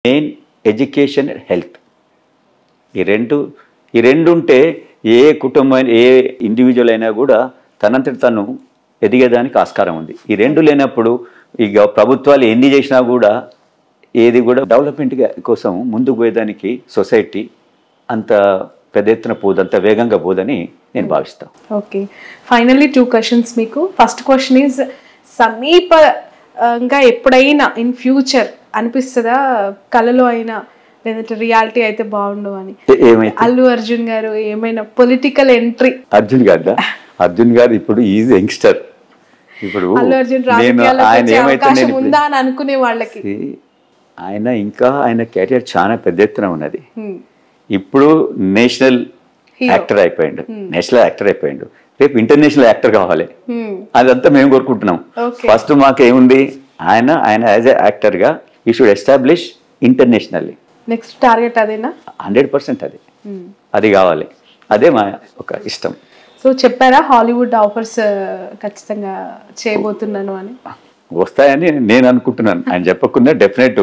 Main education, health. ఈ రెండు ఉంటే ఏ కుటుంబం, ఏ ఇండివిజువల్ అయినా కూడా తనంతట తను ఎదిగేదానికి ఆస్కారం ఉంది. ఈ రెండు లేనప్పుడు ఇక ప్రభుత్వాలు ఎన్ని చేసినా కూడా ఏది కూడా డెవలప్మెంట్ కోసం ముందుకు పోయేదానికి సొసైటీ అంత పెద్ద ఎత్తున పోదు, అంత వేగంగా పోదని నేను భావిస్తాను. ఓకే, ఫైనల్లీ 2 questions మీకు. ఫస్ట్ క్వశ్చన్ ఈజ్, సమీపంగా ఎప్పుడైనా ఇన్ ఫ్యూచర్ అనిపిస్తుందా కళలో అయినా లేదంటే రియాలిటీ అయితే బాగుండు అని? అల్లు అర్జున్ గారు ఏమైనా పొలిటికల్ ఎంట్రీ? అర్జున్ గారు ఇప్పుడు ఈజ్ యంగ్స్టర్. ఇప్పుడు అల్లు అర్జున్ రాజకీయాల్లోకి అవకాశం ఉందా అని అనుకునే వాళ్ళకి ఆయన కెరియర్ చాలా పెద్ద ఎత్తున ఉన్నది. ఇప్పుడు నేషనల్ యాక్టర్ అయిపోయిండు, రేపు ఇంటర్నేషనల్ యాక్టర్ కావాలి. అదంతా మేము కోరుకుంటున్నాం. ఫస్ట్ మాకేముంది, ఆయన యాజ్ ఎ యాక్టర్ గా ఈ should establish internationally. Next target అదేనా? 100% అది కావాలి. అదే మా ఒక ఇష్టం. సో చెప్పారా హాలీవుడ్ ఆఫర్స్ ఖచ్చితంగా చేయబోతున్నాను అని? వస్తాయని నేను అనుకుంటున్నాను. ఆయన చెప్పకుండా డెఫినెట్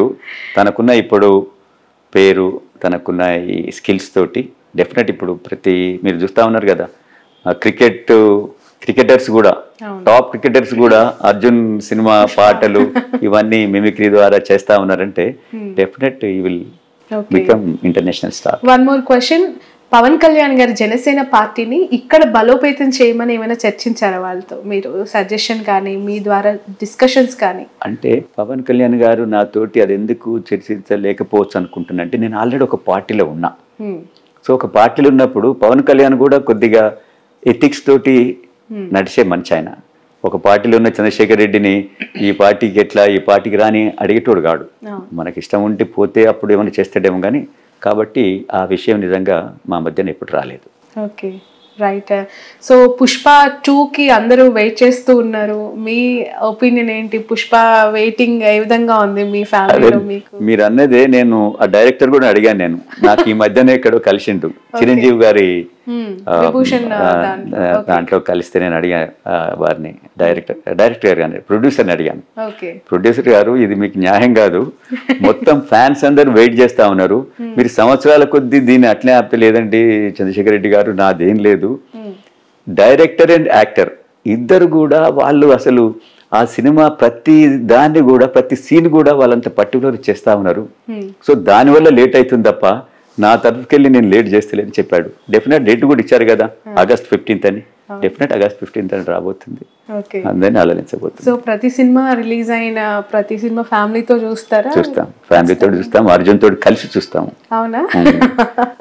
తనకున్న ఇప్పుడు పేరు, తనకున్న ఈ స్కిల్స్ తోటి డెఫినెట్ ఇప్పుడు మీరు చూస్తూ ఉన్నారు కదా, క్రికెటర్స్ కూడా, టాప్ క్రికెటర్స్ కూడా అర్జున్ సినిమా పాటలు ఇవన్నీ మిమిక్రీ ద్వారా చేస్తా ఉన్నారంటే definite he will become international star. One more question, Pawan Kalyan garu Janasena పార్టీని ఇక్కడ బలోపేతం చేయమని ఏమైనా చర్చించారా వాళ్ళతో? మీరు సజెషన్ కానీ మీ ద్వారా డిస్కషన్స్ కానీ? అంటే పవన్ కళ్యాణ్ గారు నాతోటి అది ఎందుకు చర్చించలేకపోవచ్చు అనుకుంటున్నా అంటే, నేను ఆల్రెడీ ఒక పార్టీలో ఉన్నా. సో ఒక పార్టీలో ఉన్నప్పుడు పవన్ కళ్యాణ్ కూడా కొద్దిగా ఎథిక్స్ తోటి నడిచే మంచి. ఆయన ఒక పార్టీలో ఉన్న చంద్రశేఖర్ రెడ్డిని ఈ పార్టీకి ఎట్లా, ఈ పార్టీకి రాని అడిగేటోడు కాడు. మనకి ఇష్టం ఉంటే పోతే అప్పుడు ఏమైనా చేస్తాడేమో కానీ, కాబట్టి ఆ విషయం నిజంగా మా మధ్యన ఎప్పుడు రాలేదు. Okay, right. సో పుష్ప 2కి అందరూ వెయిట్ చేస్తూ ఉన్నారు. మీ ఒపీనియన్ ఏంటి? పుష్ప వెయిటింగ్ ఏ విధంగా ఉంది మీ ఫ్యామిలీలో? మీకు మీరు అన్నదే నేను ఆ డైరెక్టర్ కూడా అడిగాను. నేను నాకు ఈ మధ్యనే ఎక్కడో కలిసిండు, చిరంజీవి గారి దాంట్లో కలిస్తే నేను అడిగా వారిని, డైరెక్టర్ గారు కానీ ప్రొడ్యూసర్ని అడిగాను. ప్రొడ్యూసర్ గారు, ఇది మీకు న్యాయం కాదు, మొత్తం ఫ్యాన్స్ అందరూ వెయిట్ చేస్తా ఉన్నారు, మీరు సంవత్సరాల కొద్దీ దీన్ని అట్లే ఆపలేదండి చంద్రశేఖర్ రెడ్డి గారు, నాదేం లేదు. డైరెక్టర్ అండ్ యాక్టర్ ఇద్దరు కూడా వాళ్ళు అసలు ఆ సినిమా ప్రతి దాన్ని కూడా, ప్రతి సీన్ కూడా వాళ్ళంత పర్టికులర్ చేస్తా ఉన్నారు. సో దానివల్ల లేట్ అవుతుంది తప్ప నా తరఫుకెళ్ళి నేను లేట్ చేస్తలేని చెప్పాడు. డెఫినెట్ డేట్ కూడా ఇచ్చారు కదా, August 15th అని. డెఫినెట్ August 15th అని రాబోతుంది, అందరినీ ఆలోచించబోతుంది. సో ప్రతి సినిమా రిలీజ్ అయిన ప్రతి సినిమా ఫ్యామిలీతో చూస్తారా? చూస్తాం, ఫ్యామిలీతో చూస్తాం, అర్జున్ తోటి కలిసి చూస్తాము. అవునా?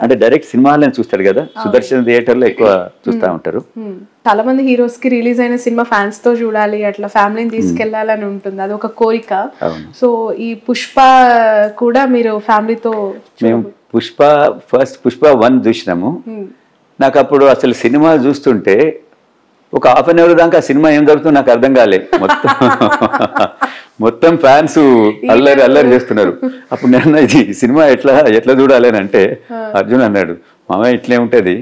అంటే డైరెక్ట్ సినిమాలను చూస్తాడు కదా, సుదర్శన్ థియేటర్ లో ఎక్కువ చూస్తా ఉంటారు. చాలా మంది హీరోస్ కి రిలీజ్ అయిన సినిమా ఫ్యాన్స్ తో చూడాలి, అట్లా ఫ్యామిలీని తీసుకెళ్లాలని ఉంటుంది, అది ఒక కోరిక. సో ఈ పుష్ప కూడా మీరు ఫ్యామిలీతో? మేము పుష్ప 1 చూసినాము. నాకు అప్పుడు అసలు సినిమా చూస్తుంటే ఒక ½ an hour దాకా ఆ సినిమా ఏం జరుగుతుందో నాకు అర్థం కాలే. మొత్తం ఫ్యాన్స్ అల్లరి చేస్తున్నారు. అప్పుడు నేను ఇది సినిమా ఎట్లా చూడాలి అని అంటే, అర్జున్ అన్నాడు, మామయ్య ఇట్లే ఉంటది,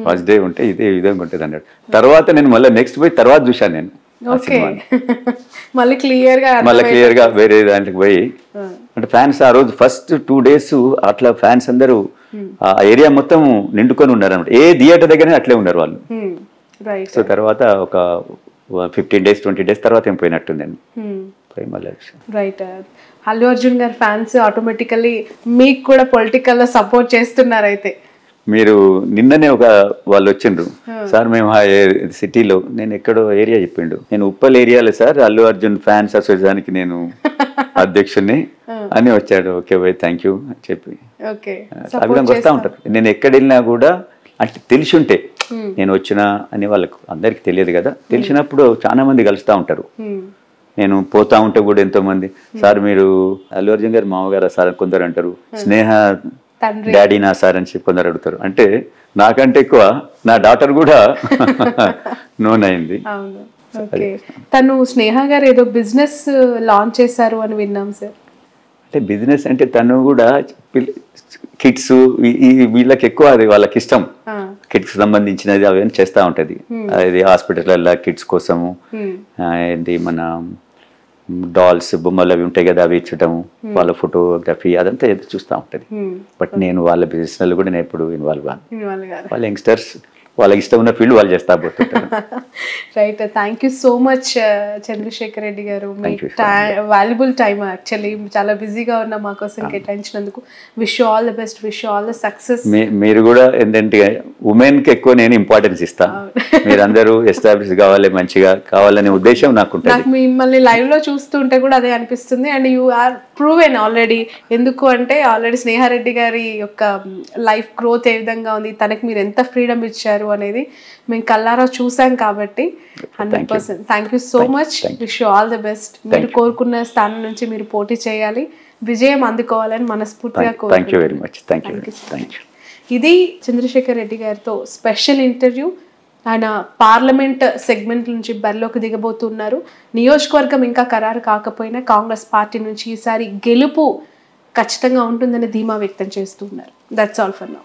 ఫస్ట్ డే ఉంటే ఇదే విధంగా ఉంటుంది అన్నాడు. తర్వాత నేను మళ్ళీ నెక్స్ట్ పోయి తర్వాత చూశాను నేను మళ్ళీ క్లియర్ గా వేరే దాంట్లోకి పోయి. అంటే ఫ్యాన్స్ ఆ రోజు ఫస్ట్ 2 days అట్లా ఫ్యాన్స్ అందరూ ఆ ఏరియా మొత్తం నిండుకొని ఉన్నారు అనమాట. ఏ థియేటర్ దగ్గర అట్లే ఉన్నారు వాళ్ళు. సో తర్వాత ఒక 15 days 20 days తర్వాత ఏం పోయినట్టుందండి. రైట్. అల్లు అర్జున్ గారు ఫ్యాన్స్ ఆటోమేటికల్లీ మీకు కూడా పొలిటికల్ లో సపోర్ట్ చేస్తున్నారు. అయితే మీరు నిన్ననే వాళ్ళు వచ్చిండ్రు, సార్ మేము ఆ సిటీలో, నేను ఎక్కడో ఏరియా చెప్పిండు, నేను ఉప్పల్ ఏరియాలో సార్ అల్లు అర్జున్ ఫ్యాన్స్ అసోసియేషన్కి నేను అధ్యక్షుడిని అని వచ్చాడు. ఓకే బై, థ్యాంక్ యూ అని చెప్పి ఆ విధంగా వస్తూ ఉంటారు. నేను ఎక్కడ వెళ్ళినా కూడా అంటే తెలిసి ఉంటే నేను వచ్చినా అని వాళ్ళకు అందరికి తెలియదు కదా, తెలిసినప్పుడు చాలా మంది కలుస్తూ ఉంటారు. నేను పోతా ఉంటే కూడా ఎంతో మంది, సార్ మీరు అల్లు అర్జున్ గారు మామగారా సార్ అని కొందరు అంటారు, స్నేహ డాడీ నా సార్ అని చెప్పి కొందరు అడుగుతారు. అంటే నాకంటే ఎక్కువ నా డాటర్ కూడా నోన్ అయింది. తను స్నేహ గారు ఏదో బిజినెస్ లాంచ్ చేశారు అని విన్నాం సార్. అంటే బిజినెస్ అంటే తను కూడా కిడ్స్ వీళ్ళకి ఎక్కువ అది వాళ్ళకి ఇష్టం, కిడ్స్ సంబంధించినది అవన్నీ చేస్తూ ఉంటుంది. అది హాస్పిటల్ కిడ్స్ కోసము, ఏంటి మన డాల్స్ బొమ్మలు అవి ఉంటాయి కదా, అవి ఇచ్చటం, వాళ్ళ ఫోటోగ్రఫీ అదంతా ఏదో చూస్తూ ఉంటుంది. బట్ నేను వాళ్ళ బిజినెస్లో కూడా నేను ఎప్పుడు ఇన్వాల్వ్ అవ్వను. వాళ్ళ యంగ్స్టర్స్ వాళ్ళకి ఇష్టం ఉన్న ఫీల్డ్ వాళ్ళు చేస్తా పోతుంటారు. Right, thank you so much Chandrasekhar Reddy garu. మీ వాల్యుబుల్ టైమ్ యాక్చువల్లీ చాలా బిజీగా ఉన్న మా కోసం కేటాయించినందుకు. Wish you all the best, wish you all the success. మీరు కూడా ఏంటంటే ఉమెన్కి ఎక్కువ నేను ఇంపార్టెన్స్ ఇస్తాను. మీరందరూ ఎస్టాబ్లిష్ కావాలి, మంచిగా కావాలనే ఉద్దేశం నాకు. మిమ్మల్ని లైవ్ లో చూస్తుంటే కూడా అదే అనిపిస్తుంది. And you are proven already. ఎందుకు అంటే ఆల్రెడీ స్నేహారెడ్డి గారి యొక్క లైఫ్ గ్రోత్ ఏ విధంగా ఉంది, తనకి మీరు ఎంత ఫ్రీడమ్ ఇచ్చారు అనేది మేము కల్లారా చూసాం కాబట్టి 100%. Thank you so much. Wish you all the best. మీరు కోరుకున్న స్థానం నుంచి మీరు పోటీ చేయాలి, విజయం అందుకోవాలని మనస్ఫూర్తిగా కోరుకుంటున్నాను. ఇది చంద్రశేఖర్ రెడ్డి గారితో స్పెషల్ ఇంటర్వ్యూ. ఆయన పార్లమెంట్ సెగ్మెంట్ నుంచి బరిలోకి దిగబోతున్నారు. నియోజకవర్గం ఇంకా ఖరారు కాకపోయినా కాంగ్రెస్ పార్టీ నుంచి ఈసారి గెలుపు ఖచ్చితంగా ఉంటుందని ధీమా వ్యక్తం చేస్తున్నారు. That's all for now.